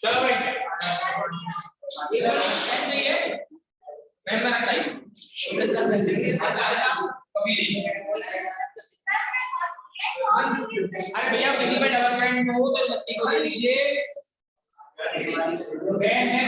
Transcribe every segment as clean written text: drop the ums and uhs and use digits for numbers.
चलो भाई ये चाहिए मेहनत चाहिए कभी नहीं। अरे भैया किसी पे डबल पॉइंट हो तो बच्ची को दे दीजिए। मैं है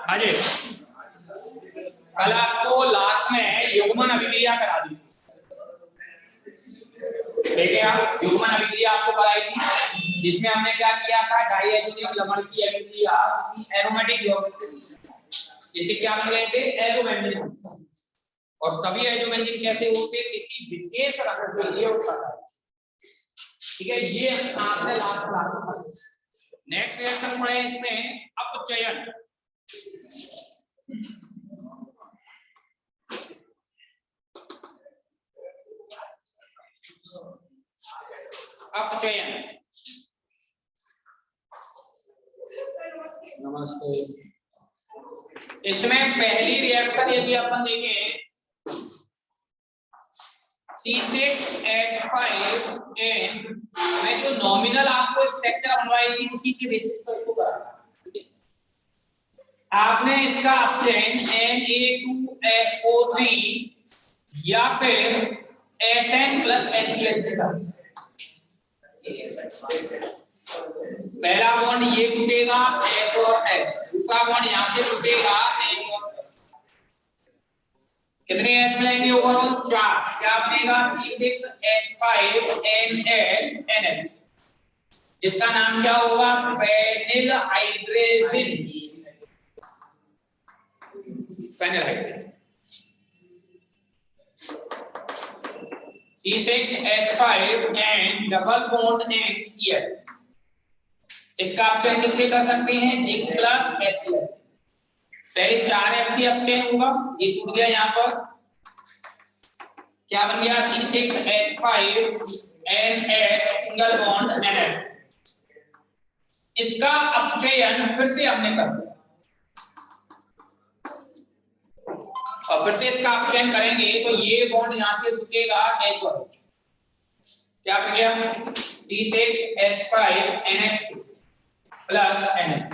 अजय कल आपको लास्ट में युग्मन अभिक्रिया करा दी, ठीक है। आप युग्मन अभिक्रिया आपको कराई थी जिसमें हमने क्या किया था, डाइएथोनिक लवण की अभिक्रिया की एरोमेटिक यौगिक जिसे क्या कहते हैं एरोमेटिक। और सभी एरोमेटिक कैसे होते हैं, किसी विशेष रंग के लिए होता है, ठीक है। ये आपने लास्ट क्लास। नेक्स्ट रिएक्शन पढ़े इसमें अपचयन। अपचयन नमस्ते। इसमें पहली रिएक्शन यदि अपन देखें C6H5N में जो नॉमिनल आपको स्ट्रक्चर बनवाई थी उसी के बेसिस पर इसको करा। आपने इसका अपचयन Na2SO3 या फिर SN+HCl से करा। पहला बॉन्ड ये टूटेगा H और H, दूसरा बॉन्ड यहाँ से टूटेगा H और H। कितने H मिलेंगे ओवरऑल? 4। क्या बनेगा? C6H5NH, जिसका नाम क्या होगा? Phenyl hydrazine. Phenyl hydrazine C6H5N double bond NCl। इसका अपचयन किससे कर सकते हैं? Zinc plus HCl। पहले 4 H अपचयन होगा, ये टूट गया यहाँ पर, क्या बन गया? C6H5NH single bond NH। इसका अपचयन फिर से हमने कर दिया और फिर से इसका अपचयन करेंगे तो ये बॉन्ड यहाँ से टूटेगा H और H। क्या बन गया? C6H5NH2 प्लस NH,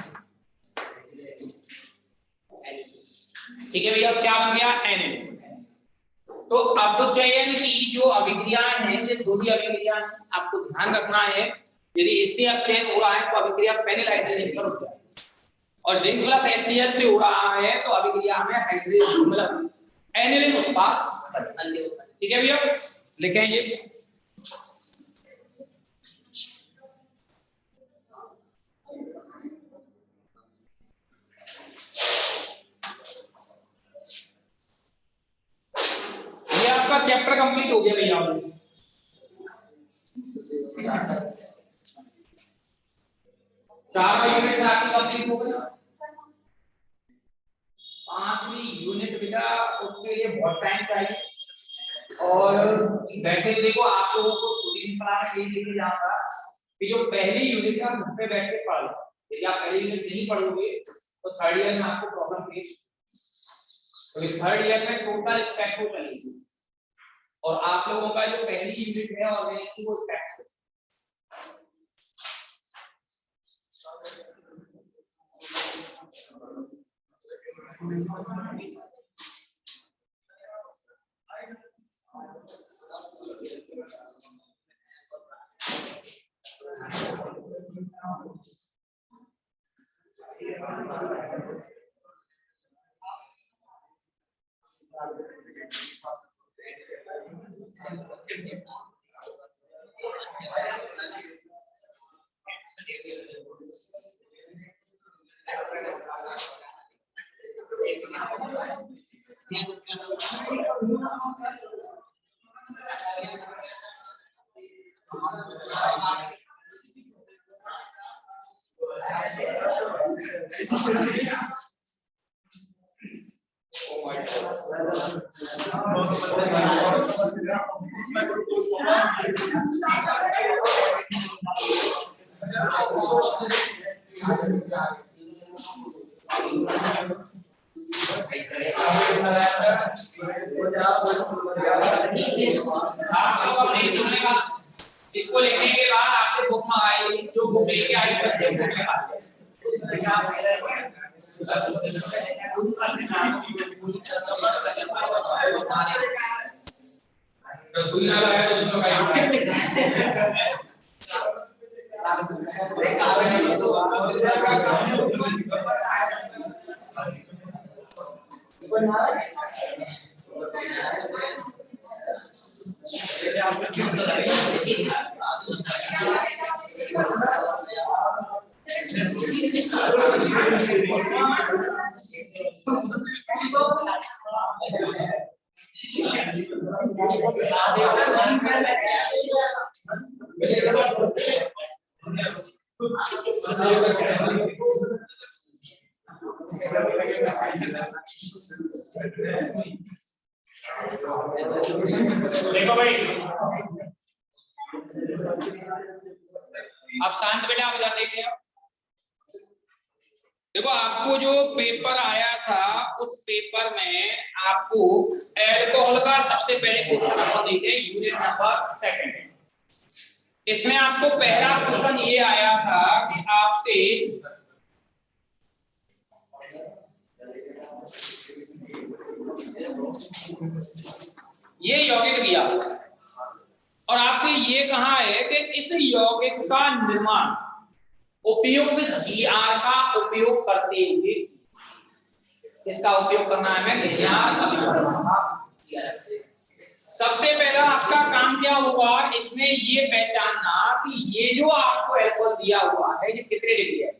ठीक है भैया। क्या बन गया? Na। तो अपचयन की जो अभिक्रियाएं हैं, ये दो ही अभिक्रिया आपको ध्यान रखना है। यदि इससे अपचयन हो रहा है तो अभिक्रिया फेनिल हाइड्रोजन पर हो जाएगी, और जिंक प्लस HCl से हो रहा है तो अभिक्रिया में हाइड्रोजन मतलब एनिलिन उत्पाद, ठीक है भैया। लिखेंगे आपका चैप्टर कंप्लीट हो गया भैया। चारों यूनिट आपकी कंप्लीट हो गई। 5वीं यूनिट बेटा उसके लिए बहुत टाइम चाहिए, और वैसे देखो आप लोगों को कोचिंग सलाह में यही देखा जाता कि जो पहली यूनिट है उस पे बैठ के पढ़ लो। यदि आप पहली यूनिट नहीं पढ़ोगे तो थर्ड ईयर में आपको प्रॉब्लम फेस, क्योंकि थर्ड ईयर में टोटल स्पेक्ट्रो चलेगी और आप लोगों का जो पहली यूनिट है ऑर्गेनिक वो स्पेक्ट्रो। इसको लिखने के बाद आपने बुक मंगाई, जो बुक लेके आई देखो भाई, अब शांत बेटा, आप उधर देखिए। देखो आपको जो पेपर आया था उस पेपर में आपको एल्कोहल का सबसे पहले क्वेश्चन अपन देखे, यूनिट नंबर 2। इसमें आपको पहला क्वेश्चन ये आया था कि आपसे ये यौगिक दिया और आपसे ये कहा है कि इस यौगिक का निर्माण उपयुक्त जीआर का उपयोग करते हुए, इसका उपयोग करना है सबसे पहला आपका काम क्या होगा, इसमें ये पहचानना कि ये जो आपको एल्कोहल दिया हुआ है ये कितने डिग्री है,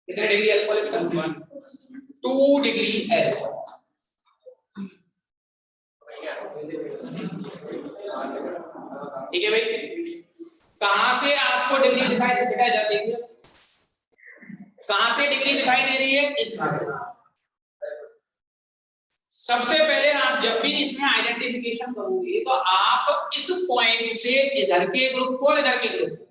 कितने डिग्री एल्कोहल, 2 डिग्री एल्कोहल। ठीक है भाई, कहां से आपको डिग्री दिखाई दे रही है, कहां से डिग्री दिखाई दे रही है, इसमें। सबसे पहले आप जब भी इसमें आइडेंटिफिकेशन करोगे तो आप इस पॉइंट से इधर के ग्रुप को और इधर के ग्रुप को,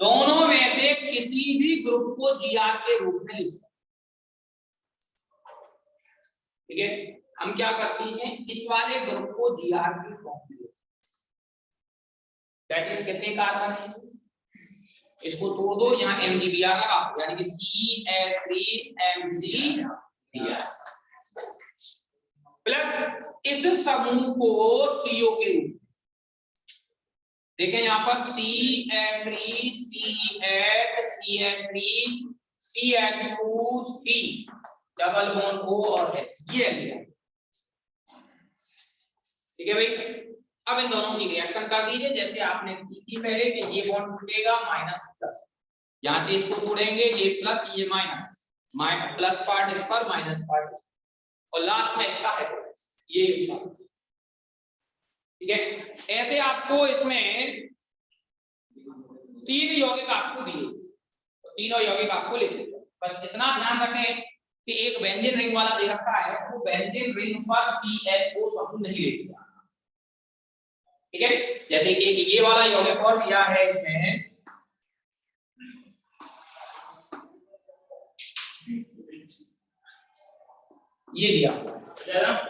दोनों में से किसी भी ग्रुप को जीआर के रूप में लिख सकते। ठीक है, हम क्या करते हैं, इस वाले ग्रुप को जीआर की फॉर्म में, दैट इज कितने कार्बन है, इसको तोड़ दो, यहाँ MgBr लगा, यानी कि CH3MgBr प्लस इस समूह को CO के रूप में देखें, यहाँ पर CH3 CH CH3 CH2C double bond O और H, ये लिया। ठीक है भाई, अब इन दोनों की रिएक्शन कर दीजिए जैसे आपने की थी पहले कि ये बॉन्ड टूटेगा माइनस प्लस, यहां से इसको तोड़ेंगे, ये प्लस ये माइनस, प्लस पार्ट इस पर माइनस पार्ट इस पर, और लास्ट में इसका है ये। ठीक है, ऐसे आपको इसमें 3 यौगिक आपको दिए, तो तीनों यौगिक आपको लिखने, बस इतना ध्यान रखें कि एक बेंजीन रिंग वाला दे रखा है, वो बेंजीन रिंग पर CHO समूह नहीं लेती। ठीक है, जैसे कि ये वाला यौगिक और दिया है इसमें, ये दिया।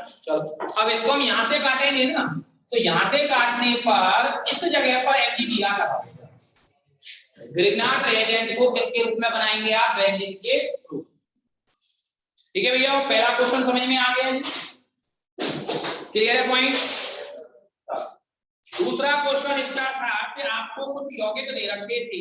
चलो अब इसको हम यहां से काटेंगे ना, तो यहां से काटने पर इस जगह पर MgBr लगा देगा। ग्रिग्नार्ड रिएजेंट को किसके रूप में बनाएंगे आप, बेंजीन के रूप। ठीक है भैया, पहला क्वेश्चन समझ में आ गया, क्लियर है पॉइंट। दूसरा क्वेश्चन इसका था कि आपको कुछ यौगिक दे रखे थे,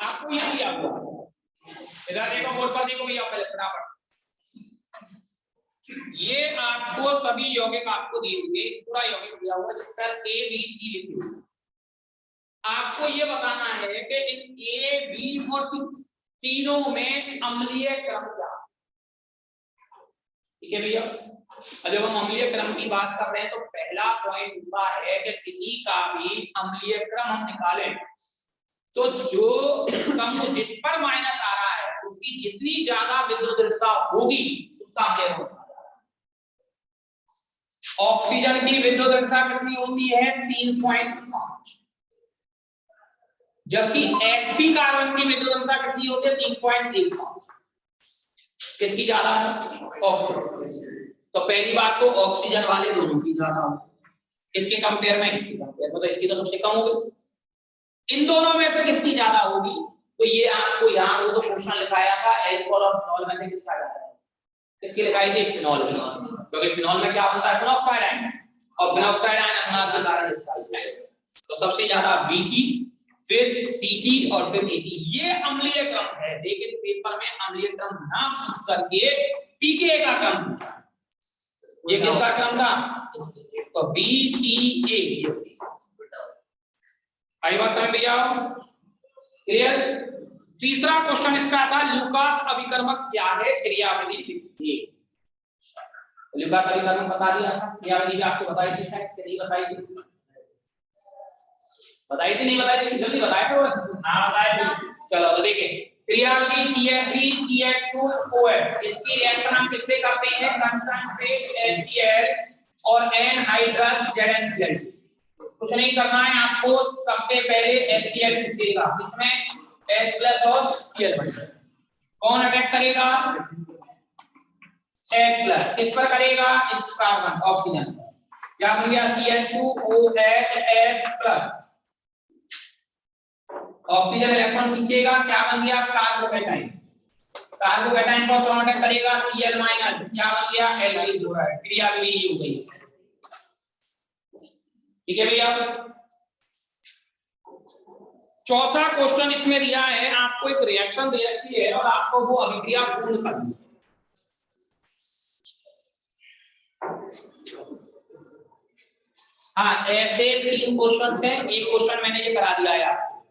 आपको ये दिया हुआ, इधर देखो बोर्ड पर देखो भैया पहले फटाफट, ये आपको सभी यौगिक आपको दिए हुए, पूरा यौगिक दिया हुआ जिसका ए बी सी लिखे हुए। आपको ये बताना है कि इन ए बी और सी तीनों में अम्लीय क्रम क्या, ठीक है भैया। जब हम अम्लीय क्रम की बात कर रहे हैं तो पहला पॉइंट होता है कि किसी का भी अम्लीय क्रम हम निकालें तो जो क्रम जिस पर माइनस आ रहा है उसकी जितनी ज्यादा विद्युत दृढ़ता होगी उसका अम्लीय क्रम। ऑक्सीजन की विद्युत दृढ़ता कितनी होती है 3.5, जबकि sp कार्बन की विद्युत दृढ़ता कितनी होती है 3.15। किसकी ज्यादा है? ऑक्सीजन। तो पहली बात तो ऑक्सीजन वाले दोनों की ज्यादा होगी, किसके कंपेयर में? इसके कंपेयर में, तो इसकी तो सबसे कम होगी। इन दोनों में से किसकी ज्यादा होगी? तो ये आपको यहाँ वो तो क्वेश्चन लिखाया था एल्कोहल और फिनॉल में से किसका ज्यादा है, किसकी लिखाई थी? फिनॉल की, क्योंकि फिनॉल में क्या होता है? फिनॉक्साइड आयन, और फिनॉक्साइड आयन अनुनाद के कारण इसका तो सबसे ज्यादा बी की, फिर सी की और फिर ए की। ये अम्लीय क्रम है, लेकिन पेपर में अम्लीय क्रम ना पूछ करके पीके का क्रम पूछा। ये किसका क्रम था? तो बी सी ए। आई बात समझ में आओ? क्लियर? तीसरा क्वेश्चन इसका था ल्यूकास अभिकर्मक क्या है, क्रियाविधि लिखिए। ल्यूकास अभिकर्मक बता दिया था, क्रियाविधि आपको बताई थी शायद कि नहीं बताई थी? बताई थी नहीं बताई थी? जल्दी बताए तो। हाँ बताए थे। चलो तो देखिए, क्रियाविधि CH3 CH2OH, इसकी रिएक्शन हम किससे करते हैं? कंसंट्रेट HCl और एनहाइड्रस ZnCl। कुछ नहीं करना है आपको, सबसे पहले HCl पूछेगा, इसमें H+ और Cl बचेगा। कौन अटैक करेगा? H+। किस पर करेगा? इस कार्बन ऑक्सीजन। क्या बन गया? CH2OH H+। ऑक्सीजन इलेक्ट्रॉन खींचेगा, क्या बन गया? कार्बोकैटायन। कार्बोकैटायन को कौन अटैक करेगा? Cl-। क्या बन गया? Aldehyde chloride. क्रियाविधि हो गई, ठीक है भैया। चौथा क्वेश्चन इसमें दिया है, आपको एक रिएक्शन दे रखी है और आपको वो अभिक्रिया पूर्ण करनी है। हाँ, ऐसे 3 क्वेश्चन हैं, एक क्वेश्चन मैंने ये करा दिया है आपको,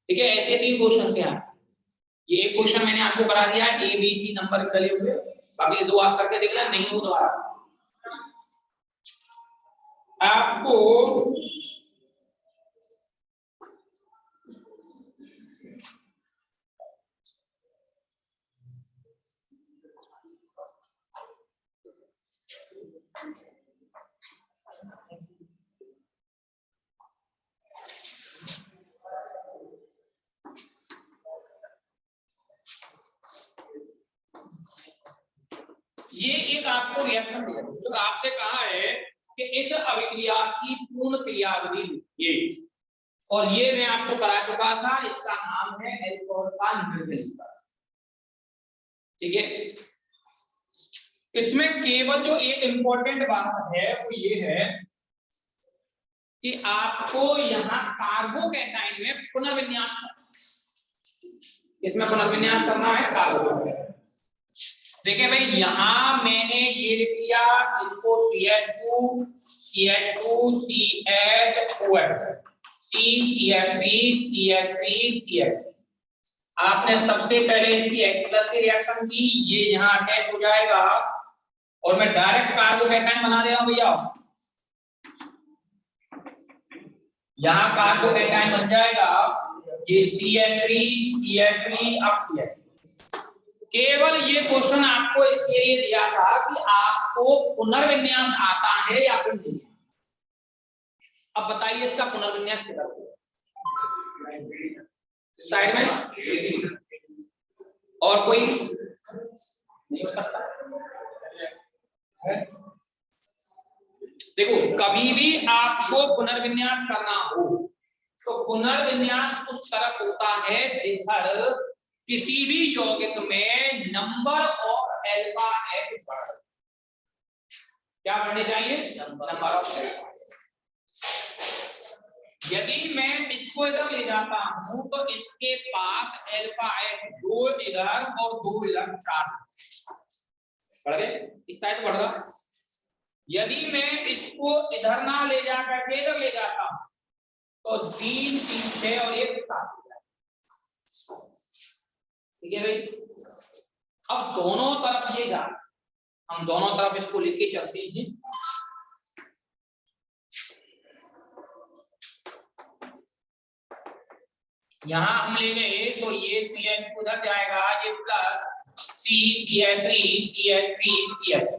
ठीक है। ऐसे 3 क्वेश्चन हैं, ये एक क्वेश्चन मैंने आपको करा दिया है, ए बी सी नंबर डले हुए, बाकी 2 आप करके देख लेना, नहीं हो दोबारा आपको ये एक आपको रिएक्शन दिया है, तो आपसे कहा है कि इस अभिक्रिया की पूर्ण क्रियाविधि लिखिए, और ये मैं आपको करा चुका था, इसका नाम है अल्कोहल का निर्जलीकरण, ठीक है। इसमें केवल जो एक इंपॉर्टेंट बात है वो ये है कि आपको यहाँ कार्बोकैटायन में पुनर्विन्यास, इसमें पुनर्विन्यास करना है कार्बोकैटायन। देखिए भाई, यहां मैंने ये लिख लिया, इसको CH2 CH2 CHOH CCF3 CH3 CH। आपने सबसे पहले इसकी H+ की रिएक्शन की, ये यहाँ अटैच हो जाएगा और मैं डायरेक्ट कार्बोकैटायन बना दे रहा हूं भैया। यहाँ कार्बोकैटायन बन जाएगा, ये CH3 CH3 अब CH। केवल ये क्वेश्चन आपको इसके लिए दिया था कि आपको पुनर्विन्यास आता है या फिर नहीं। अब बताइए इसका पुनर्विन्यास किधर होगा? साइड में, और कोई नहीं हो सकता है? देखो, कभी भी आपको पुनर्विन्यास करना हो तो पुनर्विन्यास उस तरफ होता है जिधर किसी भी यौगिक में नंबर ऑफ अल्फा एक्स, क्या बढ़ने चाहिए? Number of set. यदि मैं इसको इधर ले जाता हूं तो इसके पास अल्फा एच 2 इधर और 2 इधर 4 बढ़ गए, इस टाइप बढ़ रहा। यदि मैं इसको इधर ना ले जाकर के इधर ले जाता हूं तो 3 3 6 और 1 7। ठीक है भाई। अब दोनों तरफ ये जा, हम दोनों तरफ इसको लेके चलते हैं। यहां हम ले गए तो ये CH उधर जाएगा, ये प्लस CH3 CH3 CH,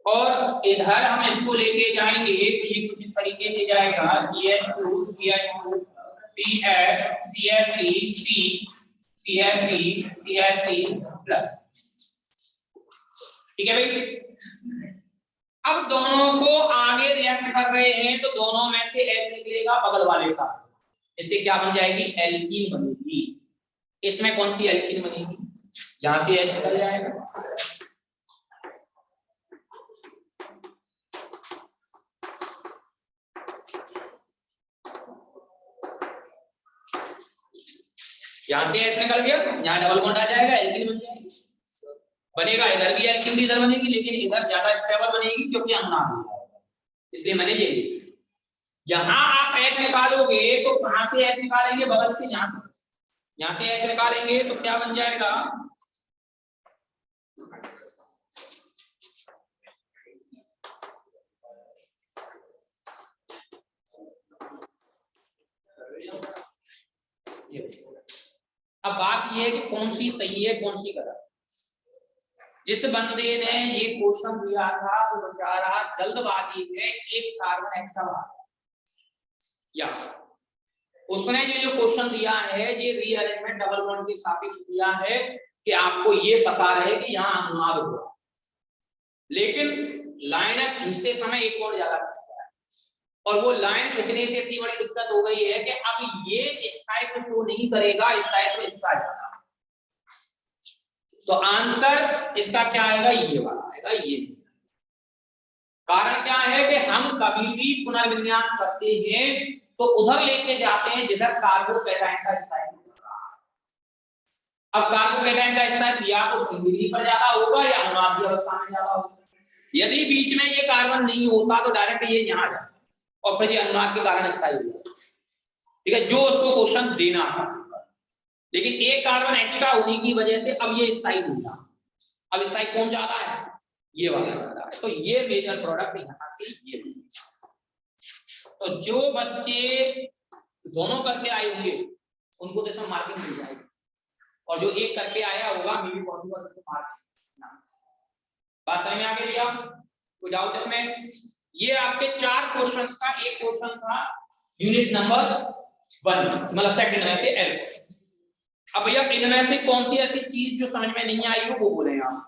और इधर हम इसको लेके जाएंगे तो ये कुछ इस तरीके से जाएगा CH2 CH2 CH CH3 C CH3 CH3 plus. ठीक है भाई। अब दोनों को आगे रिएक्ट कर रहे हैं तो दोनों में से H निकलेगा बगल वाले का, इससे क्या बन जाएगी? एल्कीन बनेगी। इसमें कौन सी एल्कीन बनेगी? यहां से H निकल जाएगा। यहां से H निकल गया, यहां डबल बॉन्ड आ जाएगा, एल्कीन बन जाएगी। बनेगा इधर भी एल्कीन भी इधर बनेगी, लेकिन इधर ज्यादा स्टेबल बनेगी क्योंकि अनुनाद है, इसलिए मैंने ये लिखा। यहां आप H निकालोगे तो कहां से H निकालेंगे? बगल से, यहां से H निकालेंगे तो क्या बन जाएगा? अब बात ये है कि कौन सी सही है कौन सी गलत। जिस बंदे ने ये क्वेश्चन दिया था वो बेचारा जल्दबाजी में एक कार्बन एक्स्ट्रा, या उसने जो क्वेश्चन दिया है ये रीअरेंजमेंट डबल बॉन्ड के सापेक्ष दिया है कि आपको ये पता रहे कि यहाँ अनुनाद हुआ, लेकिन लाइन खींचते समय एक और ज्यादा खींचता है, और वो लाइन खींचने से इतनी बड़ी दिक्कत हो गई है कि अब ये इस टाइप में शो नहीं करेगा, इस टाइप में इसका जाएगा। तो आंसर इसका क्या आएगा? ये वाला आएगा। ये कारण क्या है कि हम कभी भी पुनर्विन्यास करते हैं तो उधर लेके जाते हैं जिधर कार्बोकैटायन का स्थायित्व होगा। अब कार्बोकैटायन का स्थायित्व या तो खिंडरी पर ज्यादा होगा या अनुनाद की अवस्था में ज्यादा होगा। यदि बीच में ये कार्बन नहीं होता तो डायरेक्ट ये यहाँ जाता और फिर ये अनुनाद के कारण स्थायी होगा। ठीक है, जो उसको क्वेश्चन देना था, लेकिन एक कार्बन एक्स्ट्रा होने की वजह से अब ये स्थायी नहीं था। अब स्थायी कौन ज्यादा है? ये वाला ज्यादा है। तो ये मेजर प्रोडक्ट यहाँ से ये। तो जो बच्चे दोनों करके आए होंगे उनको तो इसमें मार्किंग मिल जाएगी, और जो एक करके आया होगा मे बी पॉसिबल उसको मार्किंग। बात समझ में आ गई? कोई डाउट इसमें? ये आपके 4 क्वेश्चंस का एक क्वेश्चन था यूनिट नंबर 1, मतलब सेकंड में से एल। अब भैया इनमें से कौन सी ऐसी चीज जो समझ में नहीं आई हो वो बोलें आप।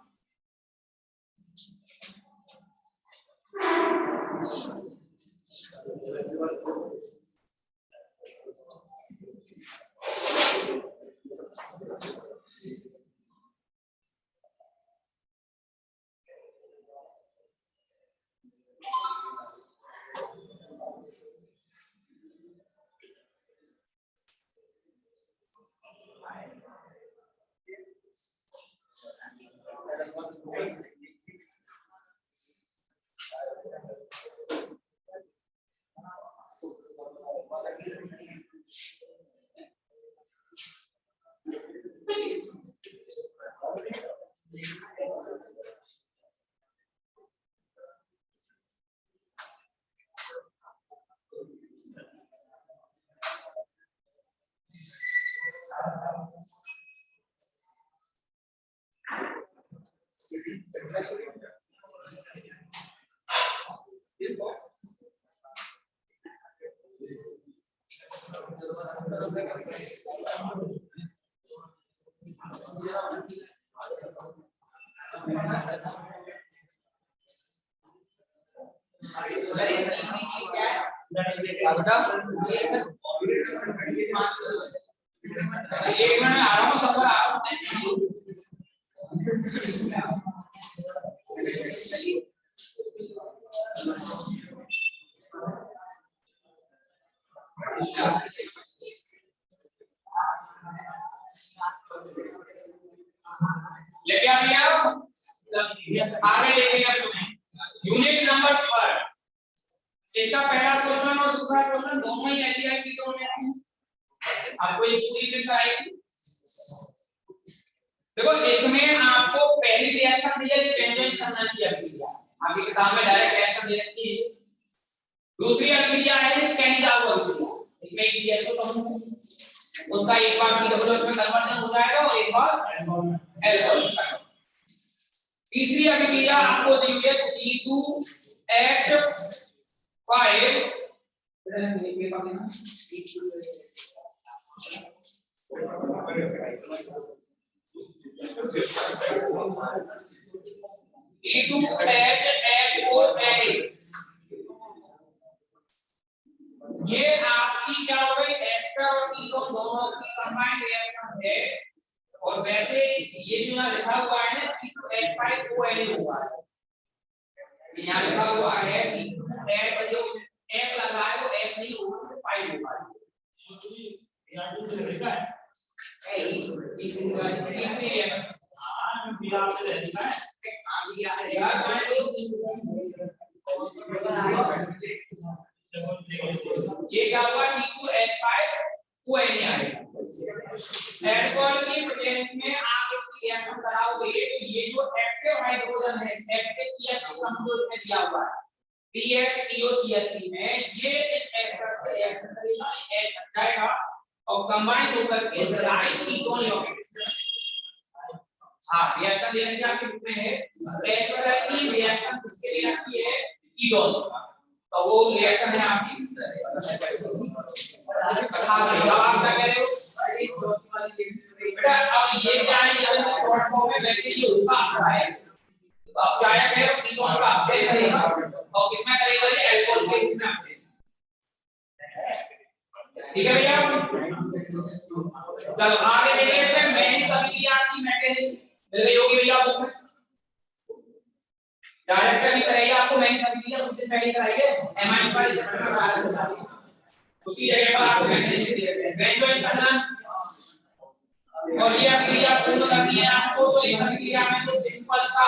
दूसरा क्वेश्चन दोनों ही एल्डिहाइड कीटोन में है, आपको एक पूरी लिखना आएगी। देखो इसमें आपको पहली रिएक्शन दी है बेंजोइक संलयन की अभिक्रिया, आपकी किताब में डायरेक्ट रिएक्शन दे रखी है। दूसरी अभिक्रिया है कैनिडाल अभिक्रिया, इसमें एक CH2 समूह है, उसका एक बार PWH में कन्वर्जन हो जाएगा और एक बार एल्कोहल का। तीसरी अभिक्रिया आपको दी हुई है C2H5 ये आपकी क्या हो गई, एस्टर और कीटोन दोनों की कंबाइंड रिएक्शन है। और वैसे ये जो यहाँ लिखा हुआ है ना C2H5ONA हुआ है, यहाँ लिखा हुआ है C2H जो H लग रहा है वो H नहीं होगा 5 होगा। यहाँ जो लिखा है ये क्या हुआ C2H5ONA आएगा। एल्कोहल की प्रेजेंस में आप इसकी रिएक्शन कराओगे तो ये जो एक्टिव हाइड्रोजन है, एक्टिव CH2 समूह में दिया हुआ है BH3OCH3 में, ये इस एस्टर से रिएक्शन करेगा, H हट जाएगा और कंबाइन होकर के ड्राई कीटोन यौगिक, हां रिएक्शन देने से आपके बुक में है एस्टर की रिएक्शन किसके लिए आती है, कीटोन, तो वो रिएक्शन है आपकी। आप क्या कह रहे हो बेटा, अब ये क्या है, ये शॉर्ट फॉर्म में बैक्टीरिया उसका आता है, तो अब क्या है कीटोन का अपसेट करेगा और किसमें करेगा, ये अल्कोहल के रूप में अपसेट। ठीक है भैया, चलो आगे देखते हैं मैंने अभिक्रिया की मैकेनिज्म मिल गई होगी भैया बुक में। डायरेक्ट भी करेगा आपको, मैंने अभिक्रिया कुछ दिन पहले कराई है, एमाइन वाले चैप्टर में बता दी, उसी जगह पर आपको मैकेनिज्म दे रखे हैं बेंजोइक संलयन। और ये अभिक्रिया पूर्ण करनी है आपको, तो इस अभिक्रिया में तो सिंपल सा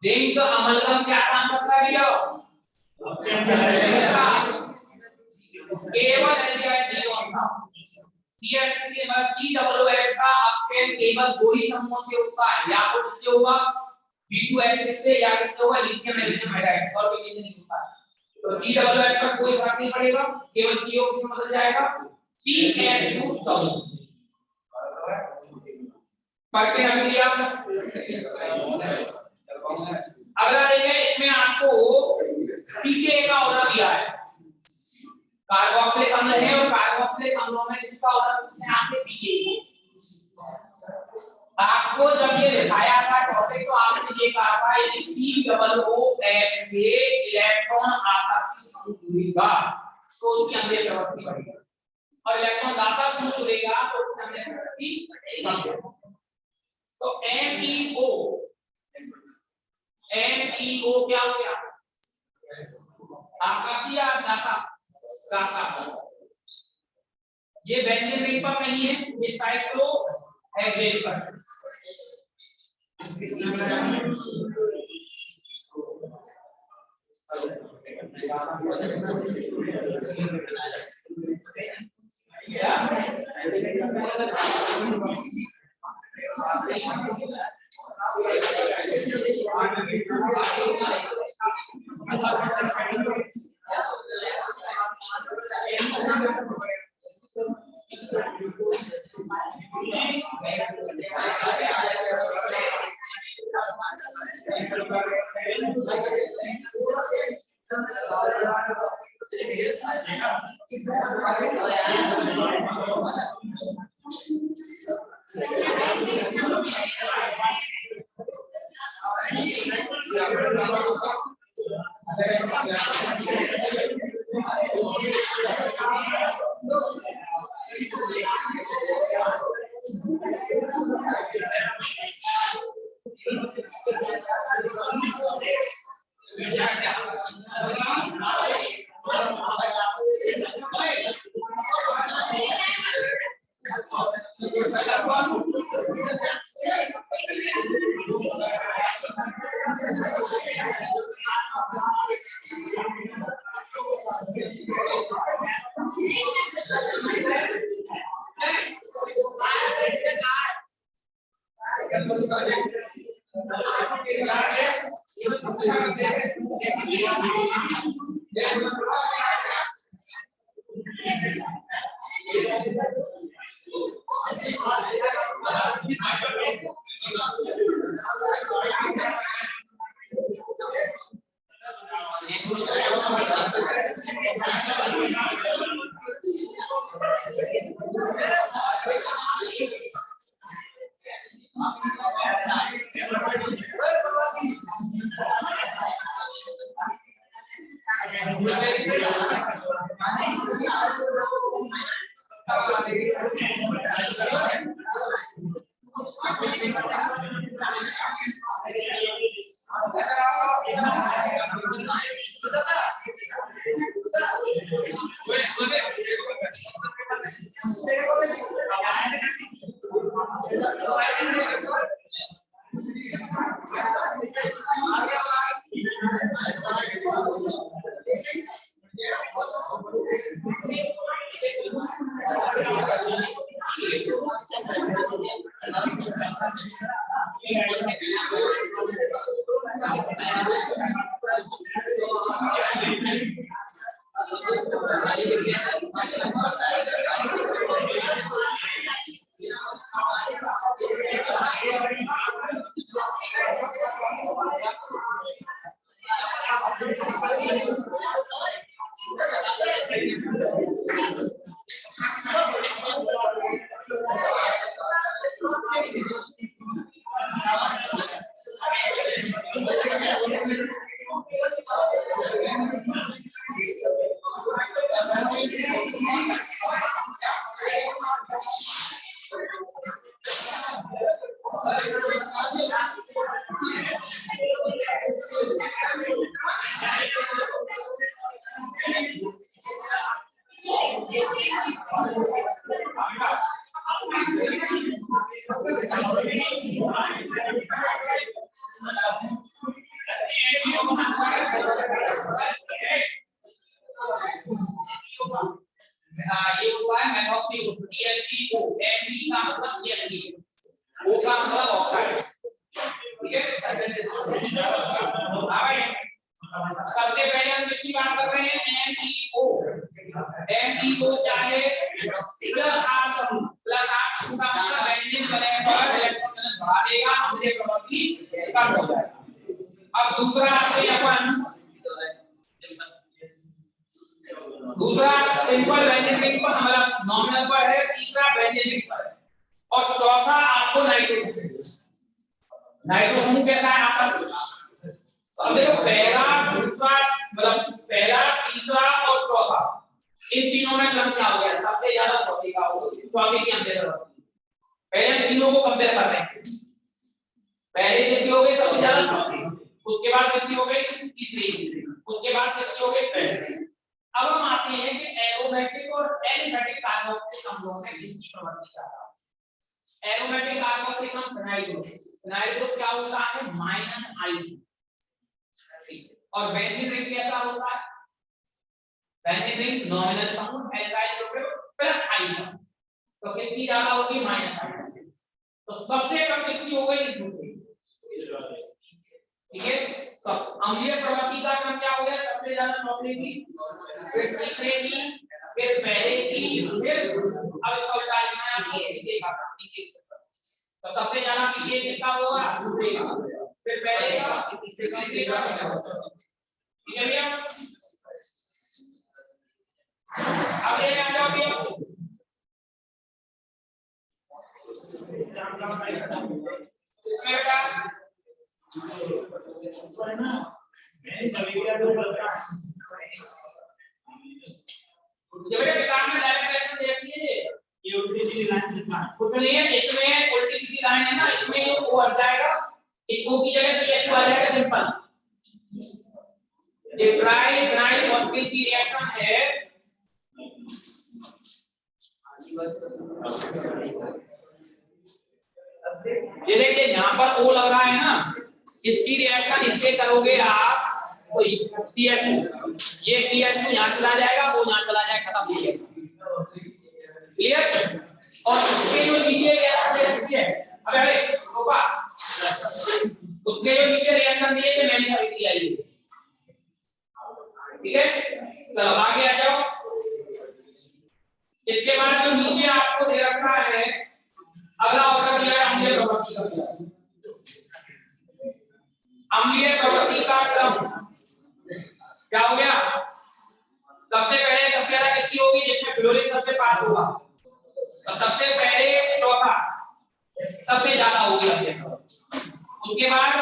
जिंक अमलगम क्या काम करता है भैया, केवल एल्डिहाइड कीटोन का CH3 के बाद COOH का अपचयन केवल दो ही समूहों से होता है, या तो किससे होगा B2H6 से, या किससे होगा लिथियम एल्यूमिनियम हाइड्राइड, और किसी से नहीं होता है। तो COOH पर कोई फर्क नहीं पड़ेगा, केवल CO किसमें बदल जाएगा CH2 समूह। पढ़ते हैं भैया। अगला देखें, इसमें आपको pKa का ऑर्डर दिया है, कार्बोक्सिलिक अम्ल है और कार्बोक्सिलिक अम्लों में किसका ऑर्डर है आपने pKa। आपको जब ये दिखाया था टॉपिक, तो आपने ये कहा था यदि COOH से इलेक्ट्रॉन आकर्षित समूह जुड़ेगा तो उसकी अम्लीय प्रवृत्ति बढ़ेगी, और इलेक्ट्रॉन दाता समूह जुड़ेगा तो उसकी अम्लीय प्रवृत्ति कम होगी। तो NEO क्या हो गया, आकाशीय दाता दाता, ये बेंजीन रिंग पर नहीं है, ये साइक्लोहेक्सेन पर। ये होता है मेथॉक्सी TLCO ME का मतलब TLC O का मतलब ऑक्साइड ठीक है। सबसे पहले हम किसकी बात कर रहे हैं MEO क्या है प्लस R समूह का मतलब बेंजीन बने पर इलेक्ट्रॉन बढ़ा देगा हमसे प्रॉपर्टी कम हो जाएगा। अब दूसरा आते हैं अपन दूसरा सिंपल बेंजीन रिंग पर हमारा नॉमिनल पर है तीसरा बेंजीन रिंग पर है और चौथा आपको नाइट्रोजन समूह कैसा है आपका अब देखो पहला दूसरा मतलब पहला तीसरा और चौथा इन तीनों में क्रम क्या हो गया सबसे ज्यादा चौथे का हो चौथे की हमने जरूरत पहले तीनों को कंपेयर कर रहे हैं पहले किसकी हो गई सबसे ज्यादा चौथे उसके बाद किसकी हो गई तीसरी उसके बाद किसकी हो गई पहली। अब हम आते हैं कि एरोमेटिक और एलिफेटिक कार्बोक्सिलिक अम्लों में किसकी प्रवृत्ति ज्यादा है। एरोमेटिक कार्बोक्सिलिक अम्ल फिनाइल ग्रुप क्या होता है -I और बेंजीन रिंग कैसा होता है बेंजीन रिंग नॉमिनल समूह एल्काइल ग्रुप प्लस I समूह तो किसकी ज्यादा होगी -I तो सबसे कम किसकी हो गई दूसरी ठीक है। तो अम्लीय प्रवृत्ति का क्रम क्या हो गया सबसे ज्यादा चौथे की फिर तीसरे की फिर पहले की फिर अब इसका उल्टा लिखना है पीके का तो सबसे ज्यादा पीके किसका होगा दूसरे का फिर पहले का फिर तीसरे का ठीक है भैया। अब ये आ जाओ भैया इसमें बेटा मैंने सभी का दो बता ये बेटा किताब में डायरेक्ट डायरेक्शन दे रखी है ये उल्टी सीधी लाइन से कुछ नहीं है इसमें उल्टी सीधी लाइन है ना इसमें वो हट जाएगा इसको की जगह से ये आ जाएगा सिंपल ये ट्राई फॉस्फेट की रिएक्शन है ये देखिए यहाँ पर O लग रहा है ना इसकी रिएक्शन इससे करोगे आप तो CH2 ये CH2 यहाँ चला जाएगा वो यहाँ चला जाएगा खत्म हो गया क्लियर। और उसके जो नीचे रिएक्शन दे रखी है अबे रोका उसके जो नीचे रिएक्शन दिए थे मैंने सभी ठीक है, चलो आगे आ जाओ। इसके बाद जो नीचे आपको दे रखा है, अगला ऑर्डर दिया है अम्लीय प्रवृत्ति का। अम्लीय प्रवृत्ति का क्रम क्या हो गया? सबसे पहले सबसे ज्यादा किसकी होगी? जिसमें फ्लोरीन सबसे पास होगा, तो सबसे पहले चौथा सबसे ज्यादा होगी। उसके बाद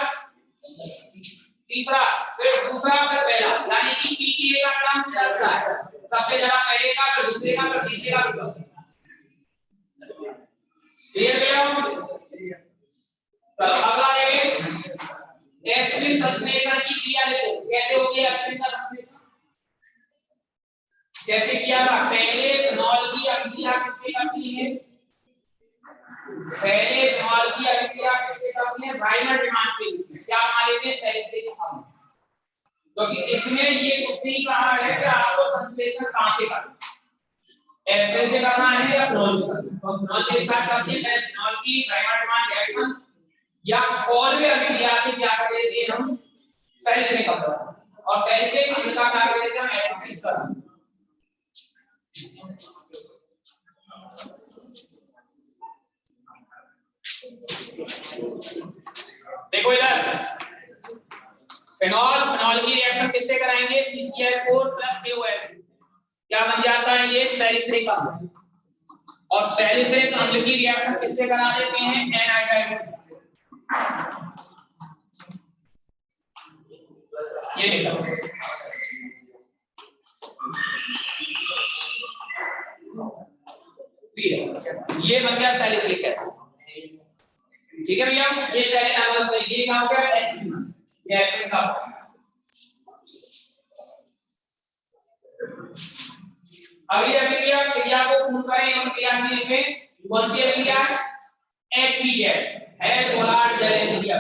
तीसरा, फिर दूसरा, फिर पहला, यानी कि पीके का क्रम चलता है, सबसे ज्यादा पहले का, फिर दूसरे का, फिर तीसरे का, फिर क्लियर भैया? चलो अगला देखें, एस्पिरिन संश्लेषण की क्रिया देखो कैसे होगी। एस्पिरिन का संश्लेषण कैसे किया था? पहले फिनॉल की अभिक्रिया किससे करती है? पहले फिनॉल की अभिक्रिया किससे करती है? प्राइमर डिमांड के रूप में क्या मान लेते हैं? सैलिसिलिक अम्ल। क्योंकि इसमें ये कुछ नहीं कहा है कि आपको संश्लेषण कहां से करना है, एस्पिरिन से करना है या फिनॉल से करना है। तो फिनॉल से स्टार्ट करते हैं, पहले फिनॉल की प्राइमर डिमांड रिएक्शन या और भी अभिक्रिया से क्या कर देते हैं हम? सैलिसिलिक अम्ल, और सैलिसिलिक अम्ल का क्या कर देते हैं? हम एस्पिरिन करते हैं। देखो इधर, फिनॉल की रिएक्शन किससे कराएंगे? CCl4 + KOH, क्या बन जाता है? ये सैलिसिलिक अम्ल। और सैलिसिलिक अम्ल की रिएक्शन किससे करा देते हैं? एनाइड्राइड। ये देखो, ये बन गया सैलिसिलिक एसिड। ठीक है भैया, ये सैलिसिलिक अम्ल ये क्या हो गया? एसिड। ये एसिड का अगली अभिक्रिया क्रिया को पूर्ण करें और क्रिया में कौन सी अभिक्रिया? HBl है पोलर जैलेसिलिक अभिक्रिया।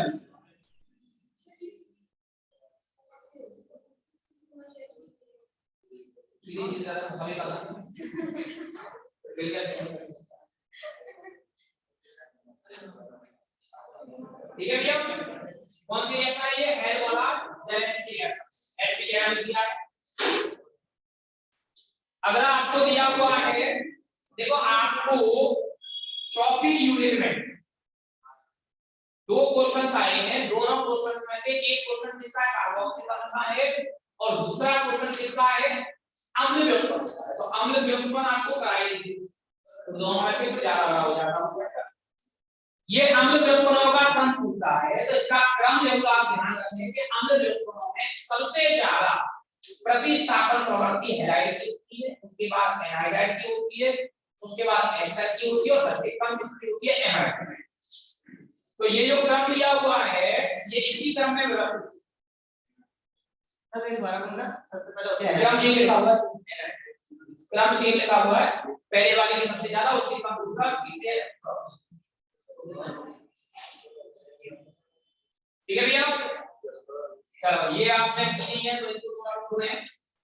ठीक है भैया, कौन सी रिएक्शन है ये? है पोलर जैलेसिलिक HBl अभिक्रिया। अगला आपको दिया हुआ है, देखो आपको चौथी यूनिट में दो क्वेश्चंस आए हैं, दोनों क्वेश्चंस में से एक क्वेश्चन किसका है? कार्बोक्सिल का है, और दूसरा क्वेश्चन किसका है? अम्ल व्युत्पन्न। तो अम्ल व्युत्पन्न आपको कराई दी, तो दोनों में से ज्यादा बड़ा हो जाता है। ये अम्ल व्युत्पन्नों का क्रम पूछा है, तो इसका क्रम जो आप ध्यान रखें कि अम्ल व्युत्पन्नों में सबसे ज्यादा प्रतिस्थापन प्रवृत्ति हैलाइड की होती है, उसके बाद एनाइडाइड की होती है, उसके बाद एस्टर की होती है, और सबसे कम किसकी होती है? एमाइड। तो ये जो क्रम दिया हुआ है ये इसी क्रम में व्यवस्थित है। सबसे पहले क्रम ये लिखा हुआ है, क्रम सेम लिखा हुआ है, पहले वाले की सबसे ज्यादा, उससे कम दूसरा, तीसरे। ठीक है भैया, चलो ये आपने की नहीं है तो इसको थोड़ा छोड़े।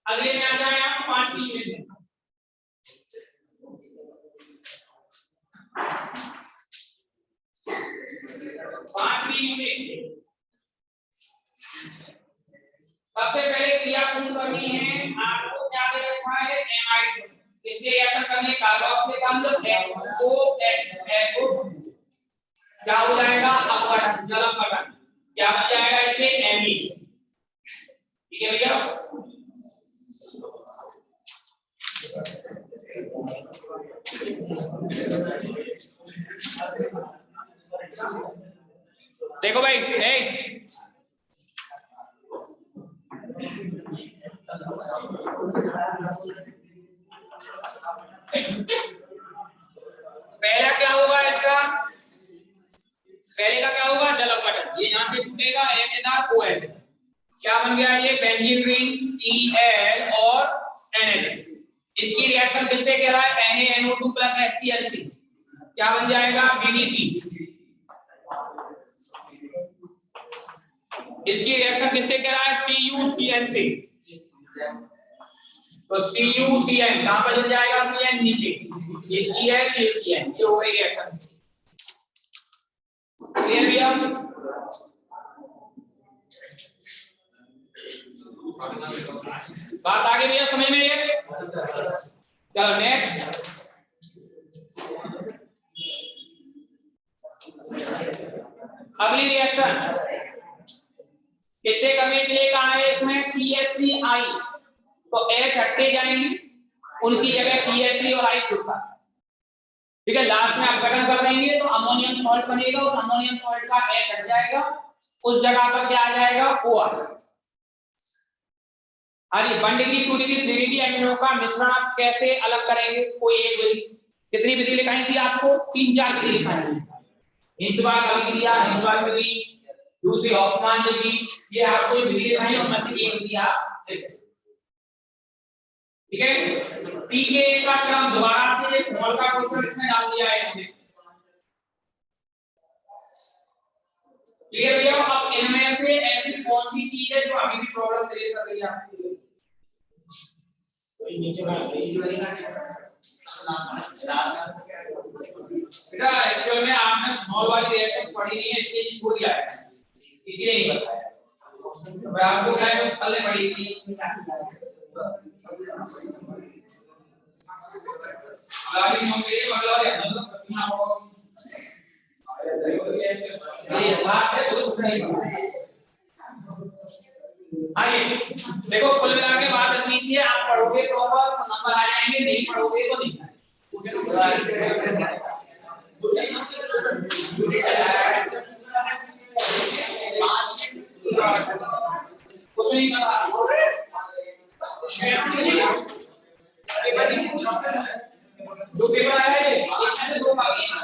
अगले में आ जाए आप 5वीं यूनिट में। 5वीं यूनिट सबसे पहले क्रिया पूर्ण करनी है। आपको क्या दे रखा है? एमाइड। इससे रिएक्शन करनी है कार्बोक्सिलिक अम्ल HO क्या हो जाएगा? अपघटन, जल अपघटन। क्या बन जाएगा इससे? एमीन। ठीक है भैया, देखो भाई, पहला क्या होगा इसका? पहले का क्या होगा? जल अपघटन। ये यहां से टूटेगा HNR-OH, क्या बन गया? ये बेंजीन रिंग Cl और NH। इसकी रिएक्शन किससे कह रहा है? NaNO2 + HCl3, क्या बन जाएगा? BDC। इसकी रिएक्शन किससे कह रहा है? CuCN से, तो CuCN कहां पर जुड़ जाएगा? CN नीचे, ये Cl ये CN, ये हो गई रिएक्शन। क्लियर भैया? बात आगे भैया समझ में ये? चलो नेक्स्ट, अगली रिएक्शन किससे करने के लिए कहा है इसमें? CH3I, तो H हटते जाएंगे, उनकी जगह CH3 और I जुड़ता है, ठीक है। लास्ट में आप गठन कर देंगे तो अमोनियम सॉल्ट बनेगा, उस अमोनियम सॉल्ट का H हट जाएगा, उस जगह पर क्या आ जाएगा? O आ जाएगा। अरे 1 डिग्री 2 डिग्री 3 डिग्री एमिनो का मिश्रण आप कैसे अलग करेंगे? कोई एक विधि। कितनी विधि लिखाई थी आपको? 3-4 विधि लिखाई थी। हिंसवाग अभिक्रिया, हिंसवाग विधि, दूसरी हॉफमान विधि, ये आपको विधि लिखाई और उनमें से एक विधि आप लिख, ठीक है। पीके का क्रम दोबारा से एक मोल का क्वेश्चन इसमें डाल दिया है हमने, क्लियर भैया? अब इनमें से ऐसी कौन सी चीज है जो अभी भी प्रॉब्लम क्रिएट कर रही है आपके लिए? कोई नीचे का बेटा एक्चुअल में आपने स्मॉल वाली रिएक्शन पढ़ी नहीं है, इसलिए छोड़ दिया है, इसलिए नहीं बताया। तो मैं आपको क्या है कल पढ़ी थी, अगली नोट के मतलब है मतलब कितना होगा ये बात है कुछ नहीं। आइए देखो, कुल मिला के बात इतनी सी है, आप पढ़ोगे तो नंबर आ जाएंगे, नहीं पढ़ोगे तो नहीं। कुछ नहीं दो पेपर आया है, इसमें से दो बाकी हैं।